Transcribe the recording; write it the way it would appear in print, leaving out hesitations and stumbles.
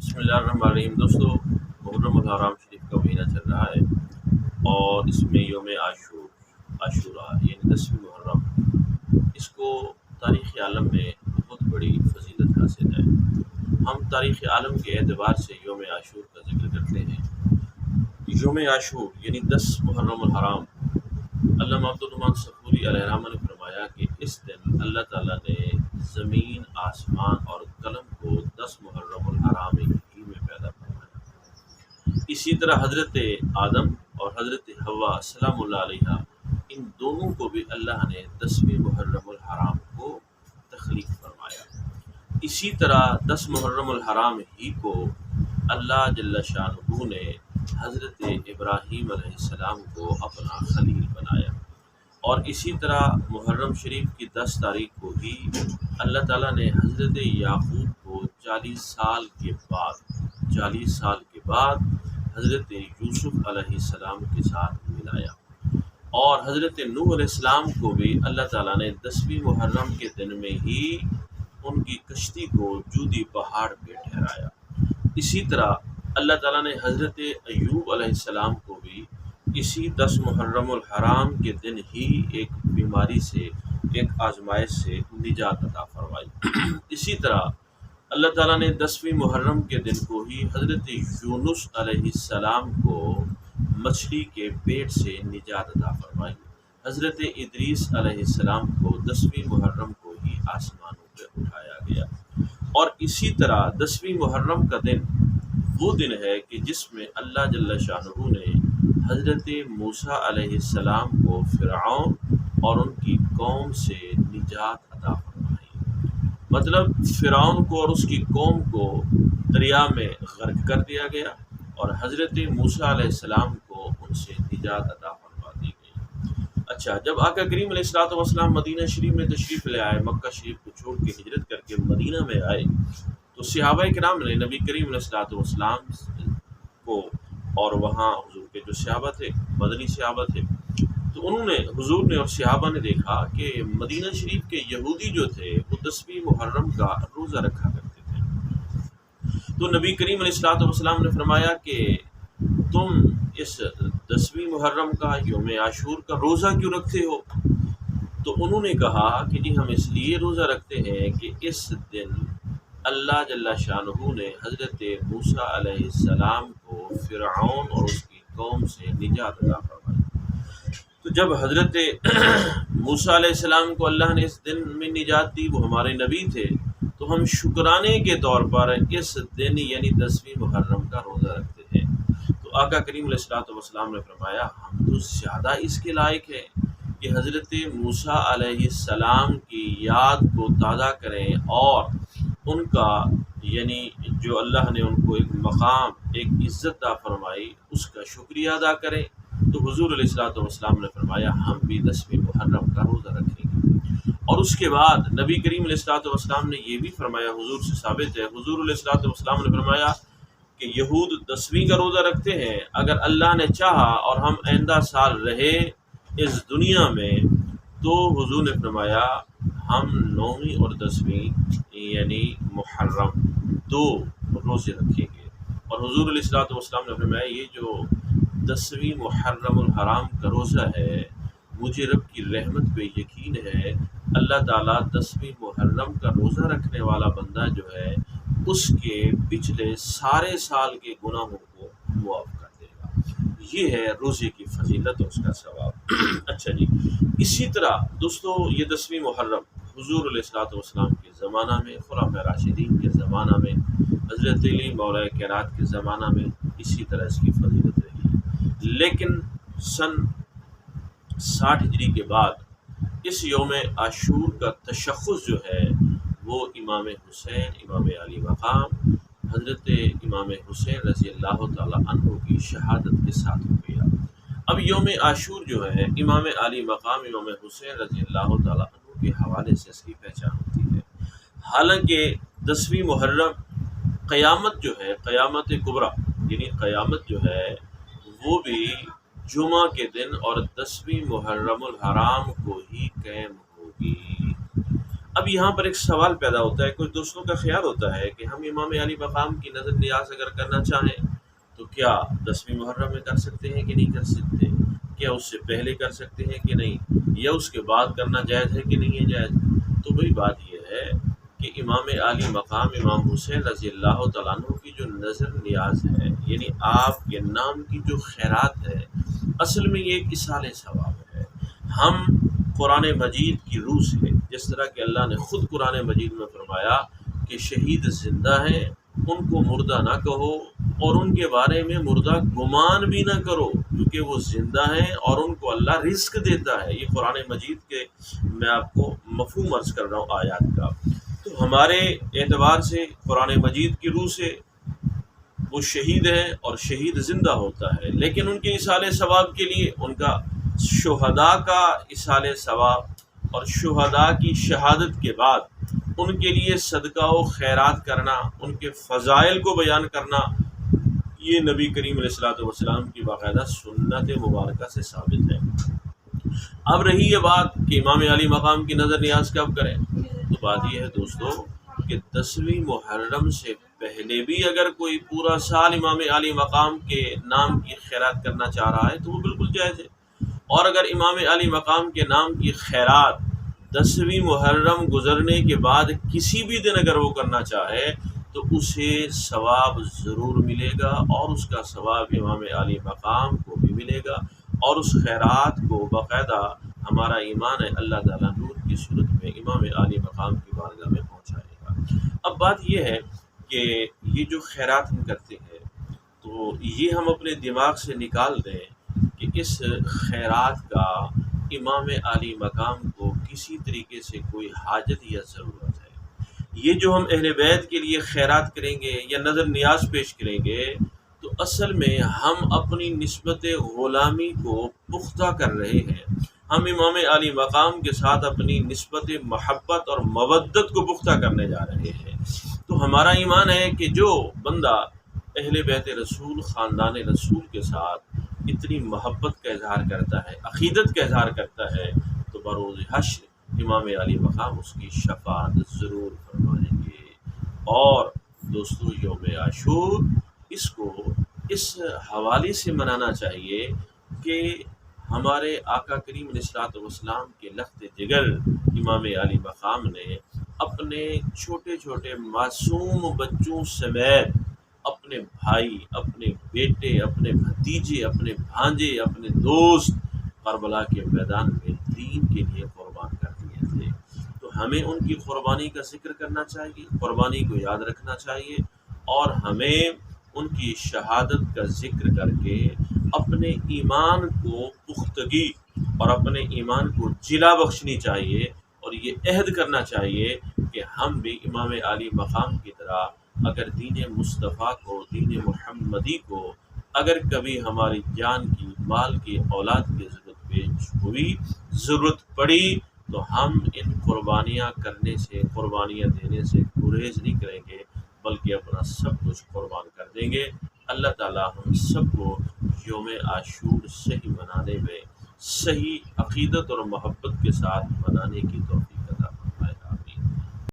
بسم اللہ الرحمن الرحیم دوستو، محرم الحرام شریف کا مہینہ چل رہا ہے اور اس میں یوم عاشورہ یعنی 10ویں محرم، اس کو تاریخ عالم میں بہت بڑی فضیلت حاصل ہے۔ ہم تاریخ عالم کے اعتبار سے یوم عاشور کا ذکر کرتے ہیں۔ یوم عاشور یعنی 10 محرم الحرام، علامہ عبدالرحمن صفوری علیہ الرحمہ نے فرمایا کہ اس دن اللہ تعالیٰ نے زمین، آسمان اور قلم کو 10 محرم الحرام ہی میں پیدا فرمایا۔ اسی طرح حضرت آدم اور حضرت حوا سلام اللہ علیہ، ان دونوں کو بھی اللہ نے 10ویں محرم الحرام کو تخلیق فرمایا۔ اسی طرح 10 محرم الحرام ہی کو اللہ جل شانہ نے حضرت ابراہیم علیہ السلام کو اپنا خلیل بنایا، اور اسی طرح محرم شریف کی 10 تاریخ کو ہی اللہ تعالیٰ نے حضرت یعقوب کو 40 سال کے بعد حضرت یوسف علیہ السلام کے ساتھ ملایا، اور حضرت نوح علیہ السلام کو بھی اللہ تعالیٰ نے 10ویں محرم کے دن میں ہی ان کی کشتی کو جودی پہاڑ پہ ٹھہرایا۔ اسی طرح اللہ تعالیٰ نے حضرت ایوب علیہ السلام کو بھی اسی 10 محرم الحرام کے دن ہی ایک بیماری سے، ایک آزمائش سے نجات عطا فرمائی۔ اسی طرح اللہ تعالیٰ نے 10ویں محرم کے دن کو ہی حضرت یونس علیہ السلام کو مچھلی کے پیٹ سے نجات عطا فرمائی۔ حضرت ادریس علیہ السلام کو 10ویں محرم کو ہی آسمانوں پہ اٹھایا گیا۔ اور اسی طرح 10ویں محرم کا دن وہ دن ہے کہ جس میں اللہ جل شانہ نے حضرت موسیٰ علیہ السلام کو فرعون اور ان کی قوم سے نجات عطا فرمائی۔ مطلب فرعون کو اور اس کی قوم کو دریا میں غرق کر دیا گیا، اور حضرت موسیٰ علیہ السلام کو ان سے نجات عطا فرما دی گئی۔ اچھا، جب آقا کریم علیہ السلام مدینہ شریف میں تشریف لے آئے، مکہ شریف کو چھوڑ کے ہجرت کر کے مدینہ میں آئے، تو صحابہ کرام نے نبی کریم علیہ السلام کو، اور وہاں حضور کے جو صحابہ تھے، مدنی صحابہ تھے، تو انہوں نے، حضور نے اور صحابہ نے دیکھا کہ مدینہ شریف کے یہودی جو تھے وہ 10ویں محرم کا روزہ رکھا کرتے تھے۔ تو نبی کریم علیہ السلام نے فرمایا کہ تم اس 10ویں محرم کا، یوم عاشور کا روزہ کیوں رکھتے ہو؟ تو انہوں نے کہا کہ جی ہم اس لیے روزہ رکھتے ہیں کہ اس دن اللہ جل شانہ نے حضرت موسیٰ علیہ السلام کو فرعون اور اس کی قوم سے نجات عطا فرمائی۔ تو جب حضرت موسیٰ علیہ السلام کو اللہ نے اس دن میں نجات دی، وہ ہمارے نبی تھے، تو ہم شکرانے کے طور پر اس دن یعنی 10ویں محرم کا روزہ رکھتے ہیں۔ تو آقا کریم علیہ السلام نے فرمایا ہم تو زیادہ اس کے لائق ہیں کہ حضرت موسیٰ علیہ السلام کی یاد کو تازہ کریں، اور ان کا یعنی جو اللہ نے ان کو ایک مقام، ایک عزت عطا فرمائی، اس کا شکریہ ادا کریں۔ تو حضور علیہ السلام نے فرمایا ہم بھی 10ویں محرم کا روزہ رکھیں گے۔ اور اس کے بعد نبی کریم علیہ السلام نے یہ بھی فرمایا، حضور سے ثابت ہے، حضور علیہ السلام نے فرمایا کہ یہود 10ویں کا روزہ رکھتے ہیں، اگر اللہ نے چاہا اور ہم آئندہ سال رہے اس دنیا میں، تو حضور نے فرمایا ہم 9ویں اور 10ویں یعنی محرم 2 روزے رکھیں گے۔ اور حضور علیہ السلام نے فرمایا یہ جو 10ویں محرم الحرام کا روزہ ہے، مجھے رب کی رحمت پہ یقین ہے، اللہ تعالیٰ 10ویں محرم کا روزہ رکھنے والا بندہ جو ہے اس کے پچھلے سارے سال کے گناہوں کو معاف کر دے گا۔ یہ ہے روزے کی فضیلت اور اس کا ثواب۔ اچھا جی، اسی طرح دوستو یہ 10ویں محرم حضور علیہ السلام کے زمانہ میں، خلفائے راشدین کے زمانہ میں، حضرت علی مولا کائنات کے زمانہ میں اسی طرح اس کی فضیلت رہی۔ لیکن سن 60 ہجری کے بعد اس یوم عاشور کا تشخص جو ہے وہ امام حسین، امام علی مقام حضرت امام حسین رضی اللہ تعالیٰ عنہ کی شہادت کے ساتھ ہو گیا۔ اب یوم عاشور جو ہے امام علی مقام امام حسین رضی اللہ تعالیٰ عنہ کے حوالے سے اس کی پہچان ہوتی ہے۔ حالانکہ 10ویں محرم قیامت جو ہے، قیامت کبریٰ یعنی قیامت جو ہے وہ بھی جمعہ کے دن اور 10ویں محرم الحرام کو ہی قائم ہوگی۔ اب یہاں پر ایک سوال پیدا ہوتا ہے، کچھ دوستوں کا خیال ہوتا ہے کہ ہم امام علی مقام کی نظر نیاز اگر کرنا چاہیں تو کیا 10ویں محرم میں کر سکتے ہیں کہ نہیں کر سکتے، کیا اس سے پہلے کر سکتے ہیں کہ نہیں، یا اس کے بعد کرنا جائز ہے کہ نہیں ہے جائز۔ تو بڑی بات یہ ہے کہ امام علی مقام امام حسین رضی اللہ تعالیٰ عنہ کی جو نظر نیاز ہے، یعنی آپ کے نام کی جو خیرات ہے، اصل میں یہ ایک اصال ثواب ہے۔ ہم قرآن مجید کی روح سے، جس طرح کہ اللہ نے خود قرآن مجید میں فرمایا کہ شہید زندہ ہیں، ان کو مردہ نہ کہو اور ان کے بارے میں مردہ گمان بھی نہ کرو، کیونکہ وہ زندہ ہیں اور ان کو اللہ رزق دیتا ہے۔ یہ قرآن مجید کے میں آپ کو مفہوم عرض کر رہا ہوں آیات کا۔ تو ہمارے اعتبار سے قرآن مجید کی روح سے وہ شہید ہیں اور شہید زندہ ہوتا ہے، لیکن ان کے اصال ثواب کے لیے ان کا شہداء کا اصال ثواب اور شہداء کی شہادت کے بعد ان کے لیے صدقہ و خیرات کرنا، ان کے فضائل کو بیان کرنا، یہ نبی کریم علیہ الصلوۃ والسلام کی باقاعدہ سنت مبارکہ سے ثابت ہے۔ اب رہی یہ بات کہ امام علی مقام کی نظر نیاز کب کریں، تو بات یہ ہے دوستو کہ 10ویں محرم سے پہلے بھی اگر کوئی پورا سال امام علی مقام کے نام کی خیرات کرنا چاہ رہا ہے تو وہ بالکل جائز ہے، اور اگر امام علی مقام کے نام کی خیرات 10ویں محرم گزرنے کے بعد کسی بھی دن اگر وہ کرنا چاہے تو اسے ثواب ضرور ملے گا، اور اس کا ثواب امام علی مقام کو بھی ملے گا، اور اس خیرات کو باقاعدہ ہمارا ایمان ہے اللہ تعالیٰ نور کی صورت میں امام علی مقام کی بارگاہ میں پہنچائے گا۔ اب بات یہ ہے کہ یہ جو خیرات ہم کرتے ہیں تو یہ ہم اپنے دماغ سے نکال دیں کہ اس خیرات کا امام علی مقام کو کسی طریقے سے کوئی حاجت یا ضرورت ہے۔ یہ جو ہم اہل بیت کے لیے خیرات کریں گے یا نظر نیاز پیش کریں گے تو اصل میں ہم اپنی نسبت غلامی کو پختہ کر رہے ہیں، ہم امام علی مقام کے ساتھ اپنی نسبت محبت اور مودت کو پختہ کرنے جا رہے ہیں۔ تو ہمارا ایمان ہے کہ جو بندہ اہل بیت رسول، خاندان رسول کے ساتھ اتنی محبت کا اظہار کرتا ہے، عقیدت کا اظہار کرتا ہے، تو بروز حشر امام علی مقام اس کی شفاعت ضرور فرمائیں گے۔ اور دوستو یوم عاشور اس کو اس حوالے سے منانا چاہیے کہ ہمارے آقا کریم علیہ الصلوۃ والسلام کے لخت جگر امام علی مقام نے اپنے چھوٹے چھوٹے معصوم بچوں سمیت اپنے بھائی، اپنے بیٹے، اپنے بھتیجے، اپنے بھانجے، اپنے دوست کربلا کے میدان میں دین کے لیے قربان کر دیے تھے۔ تو ہمیں ان کی قربانی کا ذکر کرنا چاہیے، قربانی کو یاد رکھنا چاہیے، اور ہمیں ان کی شہادت کا ذکر کر کے اپنے ایمان کو پختگی اور اپنے ایمان کو جلا بخشنی چاہیے، اور یہ عہد کرنا چاہیے کہ ہم بھی امام علی مقام کی طرح اگر دین مصطفیٰ کو، دین محمدی کو اگر کبھی ہماری جان کی، مال کی، اولاد کی ضرورت پیش ہوئی، ضرورت پڑی، تو ہم ان قربانیاں کرنے سے، قربانیاں دینے سے گریز نہیں کریں گے، بلکہ اپنا سب کچھ قربان کر دیں گے۔ اللہ تعالیٰ ہم سب کو یوم عاشور صحیح منانے میں، صحیح عقیدت اور محبت کے ساتھ منانے کی توفیق